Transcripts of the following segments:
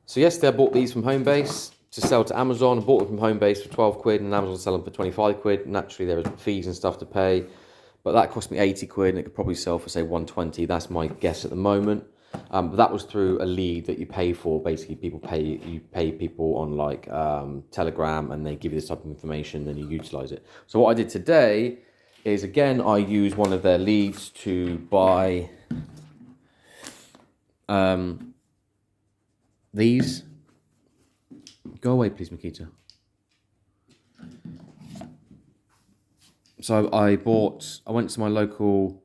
So yesterday I bought these from Homebase to sell to Amazon. I bought them from Homebase for 12 quid and Amazon sell them for 25 quid. Naturally there are fees and stuff to pay, but that cost me 80 quid and it could probably sell for say 120. That's my guess at the moment. But that was through a lead that you pay for. Basically you pay people on like Telegram and they give you this type of information and you utilize it. So what I did today is, again, I used one of their leads to buy these. Go away, please, Makita. So I went to my local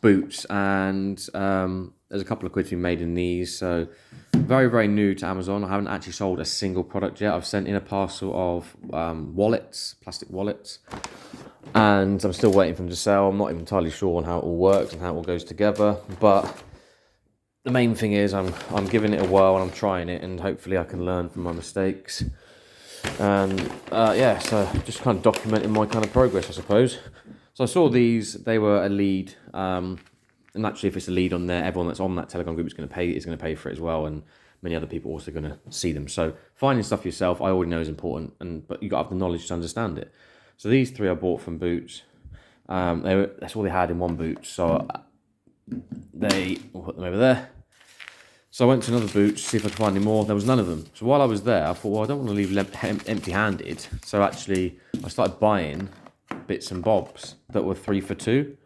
Boots and there's a couple of quid to be made in these. So very, very new to Amazon. I haven't actually sold a single product yet. I've sent in a parcel of wallets, plastic wallets, and I'm still waiting for them to sell. I'm not even entirely sure on how it all works and how it all goes together, but the main thing is I'm giving it a whirl and I'm trying it, and hopefully I can learn from my mistakes. And yeah, so just kind of documenting my kind of progress, I suppose. So I saw these; they were a lead, and naturally, if it's a lead on there, everyone that's on that Telegram group is going to pay for it as well, and many other people also going to see them. So finding stuff yourself, I already know is important, but you got to have the knowledge to understand it. So these three I bought from Boots. That's all they had in one Boots, so we'll put them over there. So I went to another Boots to see if I could find any more. There was none of them. So while I was there, I thought, well, I don't want to leave empty-handed. So actually, I started buying bits and bobs that were 3 for 2.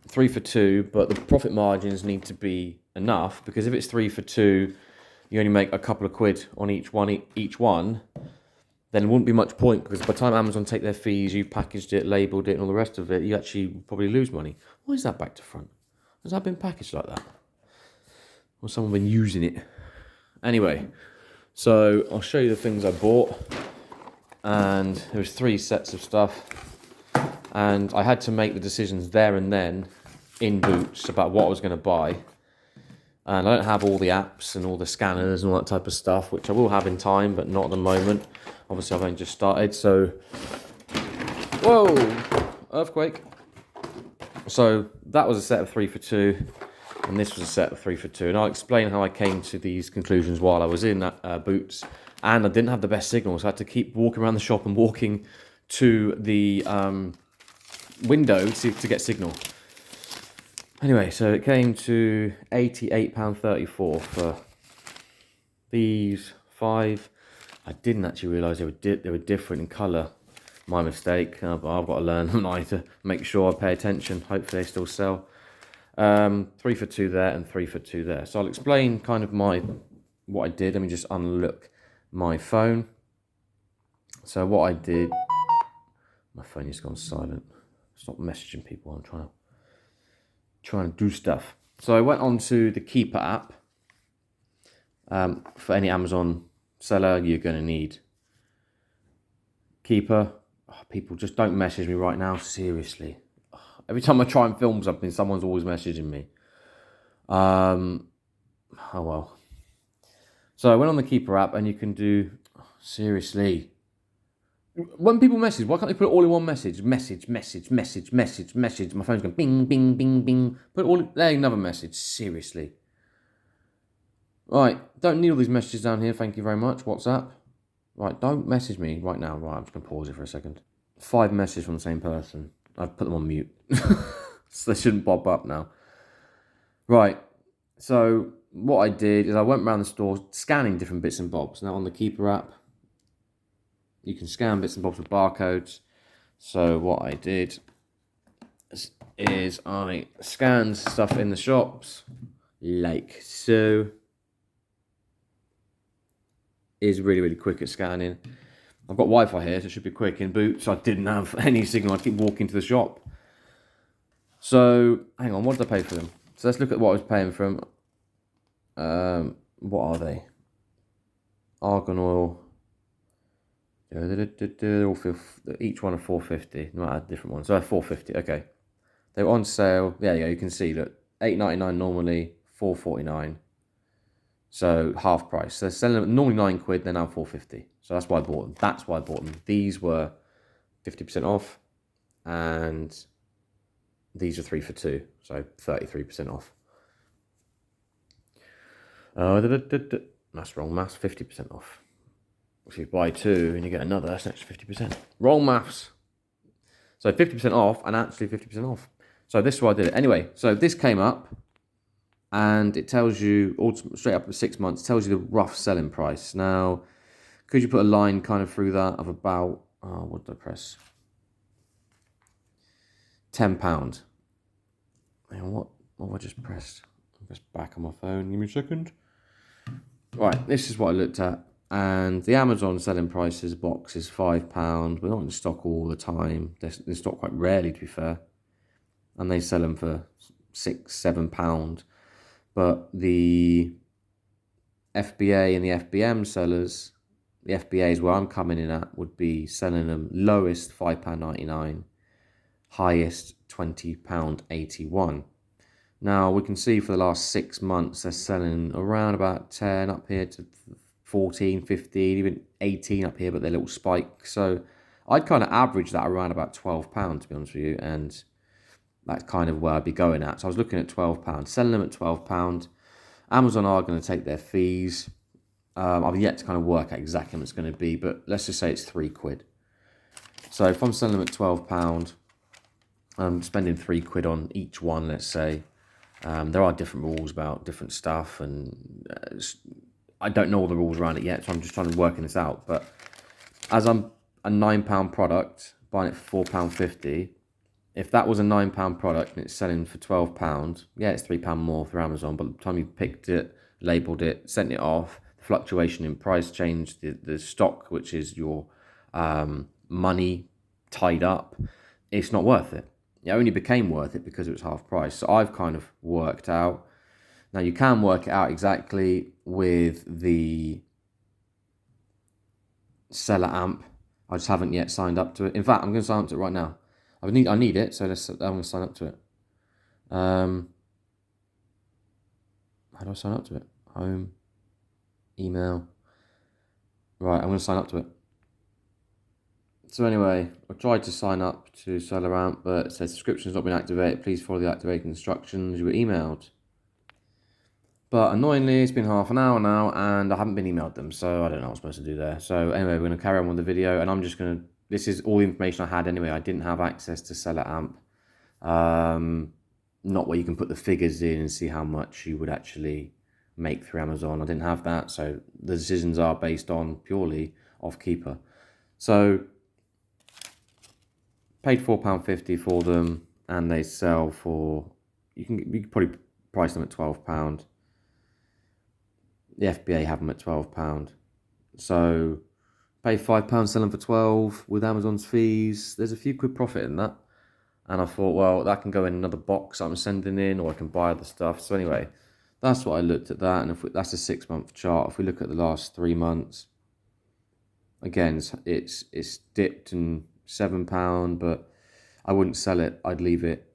3 for 2, but the profit margins need to be enough, because if it's 3 for 2, you only make a couple of quid on each one. Then it wouldn't be much point, because by the time Amazon take their fees, you've packaged it, labelled it, and all the rest of it, you actually probably lose money. Why is that back to front? Has that been packaged like that? Or someone been using it? Anyway, so I'll show you the things I bought. And there was 3 sets of stuff. And I had to make the decisions there and then in Boots about what I was going to buy. And I don't have all the apps and all the scanners and all that type of stuff, which I will have in time, but not at the moment. Obviously, I've only just started, so... Whoa! Earthquake. So that was a set of 3 for 2, and this was a set of 3 for 2. And I'll explain how I came to these conclusions while I was in that Boots. And I didn't have the best signal, so I had to keep walking around the shop and walking to the window to get signal. Anyway, so it came to £88.34 for these 5. I didn't actually realise they were different in colour. My mistake, but I've got to learn to make sure I pay attention. Hopefully they still sell. 3 for 2 there and 3 for 2 there. So I'll explain kind of what I did. Let me just unlock my phone. So what I did, my phone just gone silent. Stop messaging people. I'm trying to do stuff. So I went on to the Keeper app. For any Amazon seller, you're going to need Keeper. Oh, people, just don't message me right now, seriously. Every time I try and film something, someone's always messaging me. Oh well. So I went on the Keeper app and you can do, seriously. When people message, why can't they put it all in one message? Message. My phone's going bing, bing, bing, bing. Put it all in, there, another message, seriously. Right, don't need all these messages down here, thank you very much. WhatsApp. Right, don't message me right now. Right, I'm just going to pause it for a second. 5 messages from the same person. I've put them on mute. So they shouldn't pop up now. Right, so what I did is I went around the store scanning different bits and bobs. Now on the Keeper app, you can scan bits and bobs with barcodes. So what I did is I scanned stuff in the shops, like so. Is really, really quick at scanning. I've got Wi-Fi here, so it should be quick. In Boots, I didn't have any signal. I'd keep walking to the shop. So, hang on, what did I pay for them? So let's look at what I was paying for them. What are they? Argan oil. They're all each one are $4.50. No, I had different ones. So $4.50. Okay, they were on sale. There you go. You can see. Look, $8.99 normally, $4.49. So half price. So they're selling them normally 9 quid. They're now $4.50. So that's why I bought them. These were 50% off, and these are 3 for 2. So 33% off. That's wrong maths, 50% off. If you buy two and you get another, that's an extra 50%. Wrong maths. So 50% off and actually 50% off. So this is what I did it. Anyway, so this came up and it tells you, straight up at 6 months, tells you the rough selling price. Now, could you put a line kind of through that of about, what did I press? £10. And what have I just pressed? I'll press back on my phone. Give me a second. Right, this is what I looked at. And the Amazon selling prices box is £5. We're not in stock all the time. They're in stock quite rarely, to be fair. And they sell them for £6-7. But the FBA and the FBM sellers, the FBA is where I'm coming in at, would be selling them lowest £5.99, highest £20.81. Now we can see for the last 6 months they're selling around about 10 up here to 14, 15, even 18 up here, but they're little spikes. So I'd kind of average that around about £12, to be honest with you, and that's kind of where I'd be going at. So I was looking at £12, selling them at £12. Amazon are going to take their fees. I've yet to kind of work out exactly what it's going to be, but let's just say it's £3. So if I'm selling them at £12, I'm spending £3 on each one, let's say. There are different rules about different stuff, and I don't know all the rules around it yet, so I'm just trying to work this out. But as I'm a £9 product, buying it for £4.50, if that was a £9 product and it's selling for £12, yeah, it's £3 more for Amazon. But by the time you picked it, labelled it, sent it off, the fluctuation in price change, the stock, which is your money tied up, it's not worth it. It only became worth it because it was half price. So I've kind of worked out. Now you can work it out exactly with the seller amp. I just haven't yet signed up to it. In fact, I'm going to sign up to it right now. I need it, so I'm going to sign up to it. How do I sign up to it? Home, email. Right, I'm going to sign up to it. So anyway, I tried to sign up to Seller Amp, but it says subscription has not been activated. Please follow the activation instructions. You were emailed. But annoyingly, it's been half an hour now, and I haven't been emailed them, so I don't know what I'm supposed to do there. So anyway, we're going to carry on with the video, and I'm just going to... This is all the information I had anyway. I didn't have access to Seller Amp. Not where you can put the figures in and see how much you would actually make through Amazon. I didn't have that, so the decisions are based on purely off Keeper. So... paid £4.50 for them, and they sell for... You can probably price them at £12. The FBA have them at £12. So pay £5, sell them for £12 with Amazon's fees. There's a few quid profit in that. And I thought, well, that can go in another box I'm sending in, or I can buy other stuff. So anyway, that's what I looked at that. And if that's a 6 month chart. If we look at the last 3 months, again, it's dipped in £7, but I wouldn't sell it. I'd leave it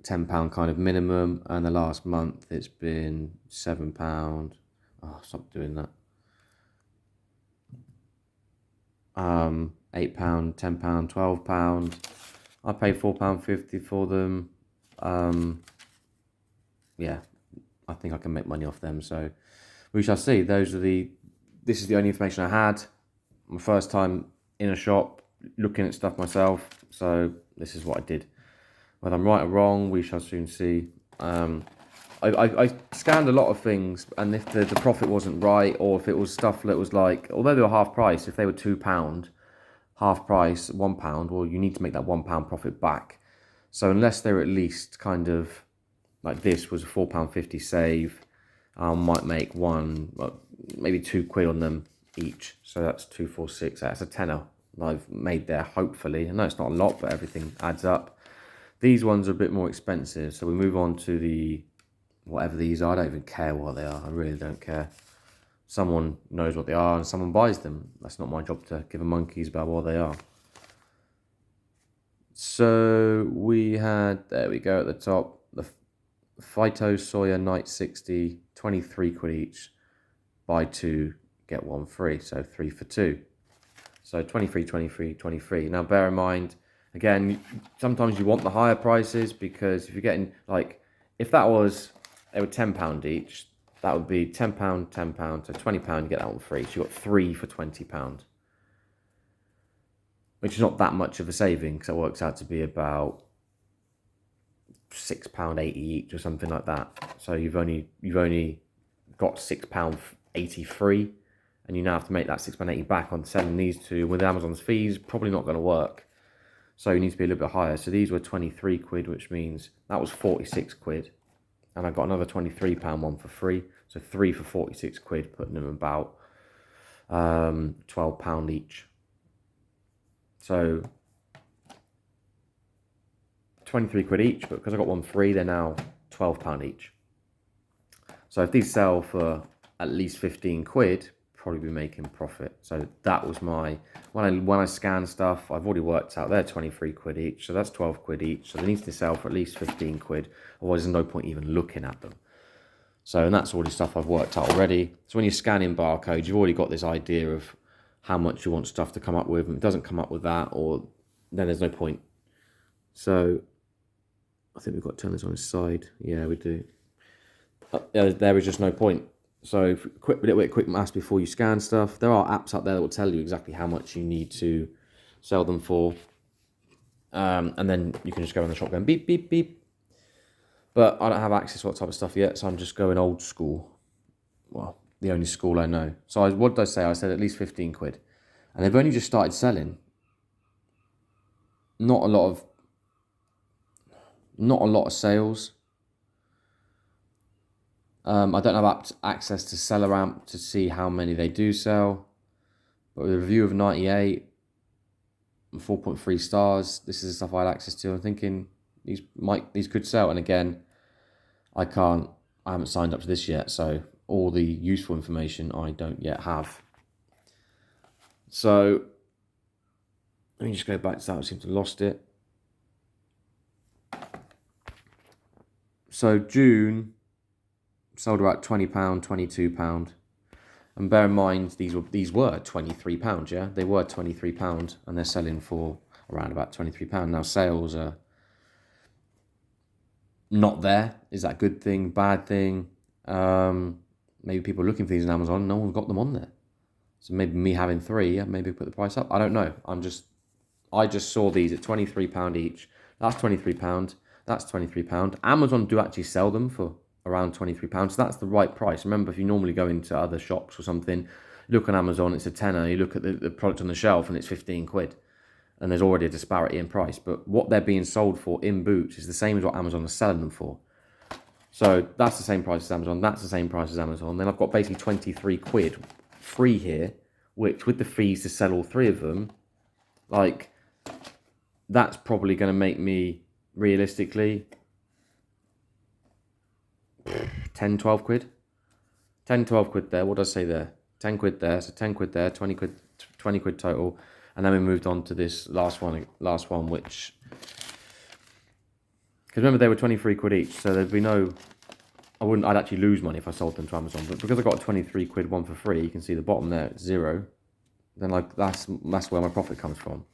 £10 kind of minimum. And the last month it's been £7. Oh, stop doing that. £8, £10, £12. I paid £4.50 for them. Yeah, I think I can make money off them. So we shall see. This is the only information I had. My first time in a shop looking at stuff myself. So this is what I did. Whether I'm right or wrong, we shall soon see. I scanned a lot of things, and if the profit wasn't right, or if it was stuff that was like, although they were half price, if they were £2, half price, £1, well, you need to make that £1 profit back. So unless they're at least kind of like this was a £4.50 save, I might make maybe £2 on them each. So that's 2, 4, 6. That's a tenner I've made there, hopefully. I know it's not a lot, but everything adds up. These ones are a bit more expensive, so we move on to the whatever these are. I don't even care what they are. I really don't care. Someone knows what they are and someone buys them. That's not my job to give a monkeys about what they are. So we had, there we go at the top, the Phyto Soya Night 60, 23 quid each. Buy 2, get 1 free, so 3 for 2. So 23, 23, 23. Now bear in mind, again, sometimes you want the higher prices, because if you're getting, like, if that was, they were £10 each, that would be £10, £10, so £20, you get that one free. So you got 3 for £20, which is not that much of a saving because it works out to be about £6.80 each or something like that. So you've only got £6.80 free, and you now have to make that £6.80 back on selling these two. With Amazon's fees, probably not going to work. So you need to be a little bit higher. So these were 23 quid, which means that was 46 quid. And I got another £23 one for free. So 3 for 46 quid, putting them about £12 each. So 23 quid each, but because I got one free, they're now £12 each. So if these sell for at least 15 quid, probably be making profit. So that was my, when I scan stuff, I've already worked out they're 23 quid each, so that's 12 quid each. So they need to sell for at least 15 quid, otherwise there's no point even looking at them. So, and that's already stuff I've worked out already. So when you're scanning barcodes, you've already got this idea of how much you want stuff to come up with. And if it doesn't come up with that, or then there's no point. So I think we've got to turn this on its side. Yeah, we do. There is just no point. So a little bit of quick maths before you scan stuff. There are apps out there that will tell you exactly how much you need to sell them for. And then you can just go in the shop going beep, beep, beep. But I don't have access to that type of stuff yet, so I'm just going old school. Well, the only school I know. So what did I say? I said at least 15 quid. And they've only just started selling. Not a lot of sales. I don't have access to Seller Amp to see how many they do sell. But with a review of 98 and 4.3 stars, this is the stuff I had access to. I'm thinking these could sell. And again, I haven't signed up to this yet, so all the useful information I don't yet have. So let me just go back to that. I seem to have lost it. So June sold about £20, £22. And bear in mind, these were £23, yeah? They were £23, and they're selling for around about £23. Now, sales are not there. Is that a good thing, bad thing? Maybe people are looking for these on Amazon. No one's got them on there. So maybe me having 3, maybe put the price up. I don't know. I just saw these at £23 each. That's £23. That's £23. Amazon do actually sell them for around £23. So that's the right price. Remember, if you normally go into other shops or something, you look on Amazon, it's a tenner. You look at the product on the shelf and it's 15 quid. And there's already a disparity in price. But what they're being sold for in Boots is the same as what Amazon is selling them for. So that's the same price as Amazon. That's the same price as Amazon. Then I've got basically 23 quid free here, which with the fees to sell all 3 of them, like, that's probably going to make me, realistically, 10, 12 quid. 10, 12 quid there. What did I say there? 10 quid there. So 10 quid there, 20 quid total. And then we moved on to this last one, which, because remember they were 23 quid each, so there'd be no, I'd actually lose money if I sold them to Amazon. But because I got a 23 quid one for free, you can see the bottom there, it's 0. Then like that's where my profit comes from.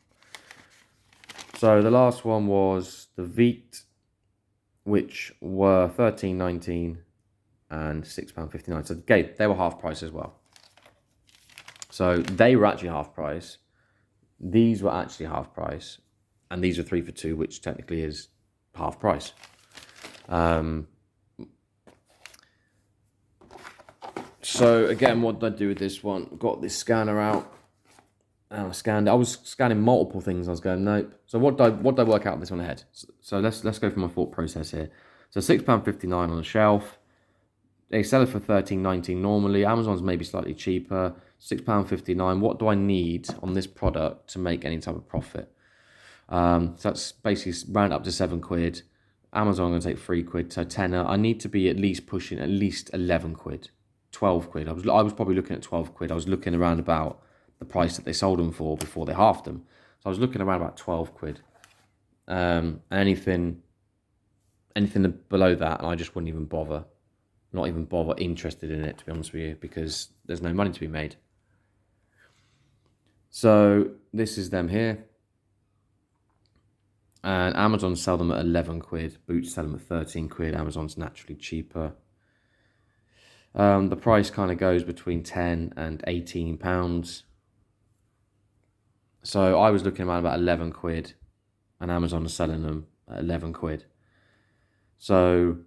So the last one was the Veet, which were £13.19 and £6.59. So they were half price as well. So they were actually half price. These were actually half price, and these are 3 for 2, which technically is half price. So again, what did I do with this one? Got this scanner out, and I was scanning multiple things. I was going, nope. So what did I work out this one ahead? So let's go through my thought process here. So £6.59 on the shelf. They sell it for £13.19 normally. Amazon's maybe slightly cheaper. £6.59. What do I need on this product to make any type of profit? So that's basically round up to 7 quid. Amazon going to take 3 quid, so tenner. I need to be at least pushing at least 11 quid, 12 quid. I was probably looking at 12 quid. I was looking around about the price that they sold them for before they halved them. So I was looking around about 12 quid. Anything below that, and I just wouldn't even bother. Not even bother interested in it, to be honest with you, because there's no money to be made. So this is them here. And Amazon sell them at 11 quid. Boots sell them at 13 quid. Amazon's naturally cheaper. The price kind of goes between £10 and £18. So I was looking around about 11 quid, and Amazon is selling them at 11 quid. So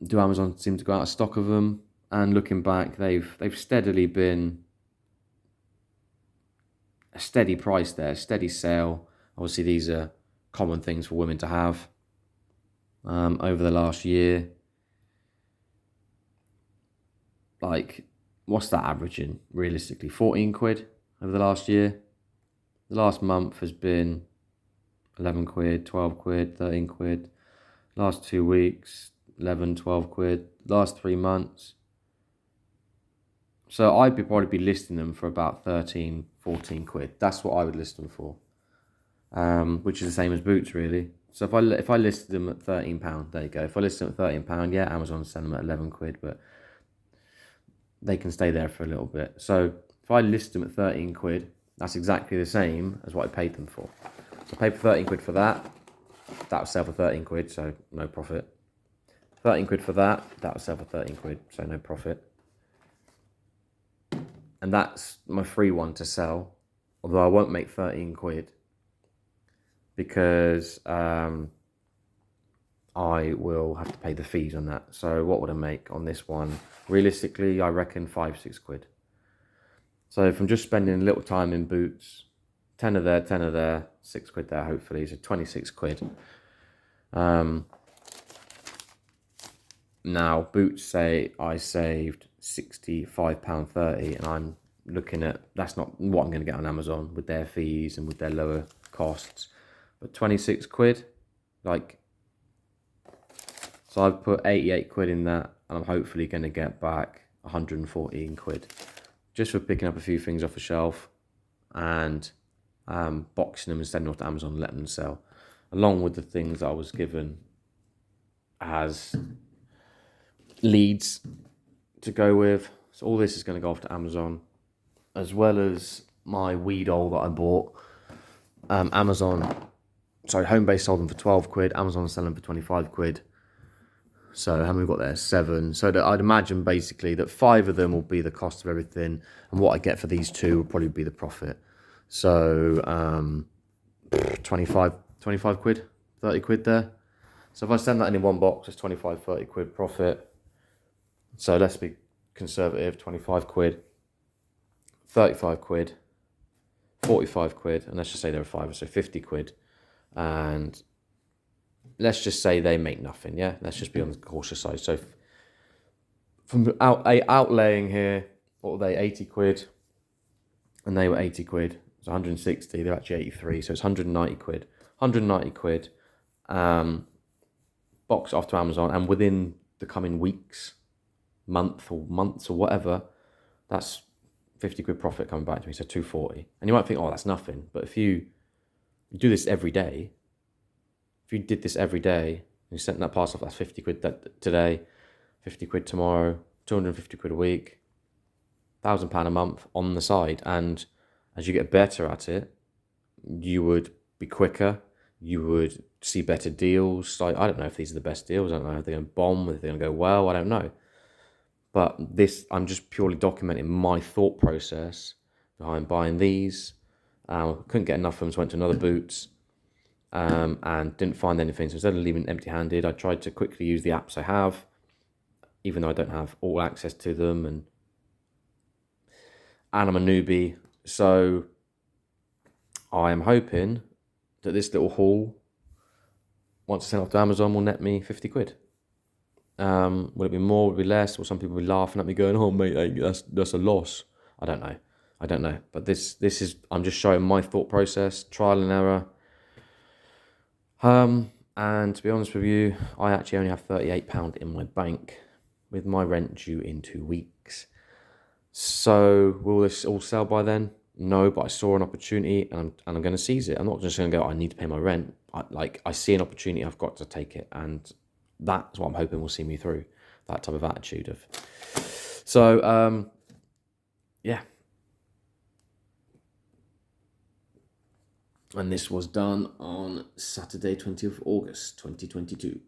do Amazon seem to go out of stock of them? And looking back, they've steadily been a steady price there, steady sale. Obviously, these are common things for women to have over the last year. Like, what's that averaging realistically? 14 quid over the last year. The last month has been 11 quid, 12 quid, 13 quid. Last 2 weeks, 11, 12 quid. Last 3 months. So I'd probably be listing them for about 13, 14 quid. That's what I would list them for. Which is the same as boots, really. So if I listed them at £13, there you go. If I listed them at £13, yeah, Amazon's selling them at 11 quid, but they can stay there for a little bit. So if I list them at 13 quid, that's exactly the same as what I paid them for. So I paid for 13 quid for that. That would sell for 13 quid, so no profit. 13 quid for that. That would sell for 13 quid, so no profit. And that's my free one to sell. Although I won't make 13 quid because I will have to pay the fees on that. So what would I make on this one? Realistically, I reckon 5-6 quid. So if I'm just spending a little time in boots, tenner there, 6 quid there, hopefully, so 26 quid. Now, boots say I saved £65.30, and I'm looking at, that's not what I'm going to get on Amazon with their fees and with their lower costs. But 26 quid, like, so I've put 88 quid in that, and I'm hopefully going to get back 114 quid just for picking up a few things off the shelf and boxing them and sending off to Amazon and letting them sell, along with the things that I was given as leads to go with. So all this is going to go off to Amazon, as well as my weed oil that I bought. Homebase sold them for 12 quid. Amazon selling them for 25 quid. So how many we got there? 7. So I'd imagine basically that 5 of them will be the cost of everything, and what I get for these 2 will probably be the profit. So 25 quid, 30 quid there. So if I send that in one box, it's 25, 30 quid profit. So let's be conservative, 25 quid, 35 quid, 45 quid, and let's just say there are 5, so 50 quid. And let's just say they make nothing, yeah? Let's just be on the cautious side. So from outlaying here, what were they, 80 quid? And they were 80 quid. It's 160, they're actually 83, so it's 190 quid. 190 quid, box off to Amazon, and within the coming weeks, months or whatever, that's 50 quid profit coming back to me, so 240. And you might think, oh, that's nothing. But if you do this every day, if you did this every day, and you sent that parcel off, that's 50 quid today, 50 quid tomorrow, 250 quid a week, £1,000 a month on the side. And as you get better at it, you would be quicker, you would see better deals. Like, I don't know if these are the best deals, I don't know if they're going to bomb, if they're going to go well, I don't know. But this, I'm just purely documenting my thought process behind buying these. Couldn't get enough of them, so went to another Boots, and didn't find anything. So instead of leaving empty-handed, I tried to quickly use the apps I have, even though I don't have all access to them, and I'm a newbie. So I am hoping that this little haul, once I send off to Amazon, will net me 50 quid. Will it be more, will it be less? Will some people be laughing at me going, oh mate, that's a loss? I don't know. But this is, I'm just showing my thought process, trial and error. And to be honest with you, I actually only have £38 in my bank with my rent due in 2 weeks. So will this all sell by then? No, but I saw an opportunity and I'm going to seize it. I'm not just going to go, I need to pay my rent. I see an opportunity, I've got to take it. And that's what I'm hoping will see me through, that type of attitude of. So, yeah. And this was done on Saturday, 20th of August, 2022.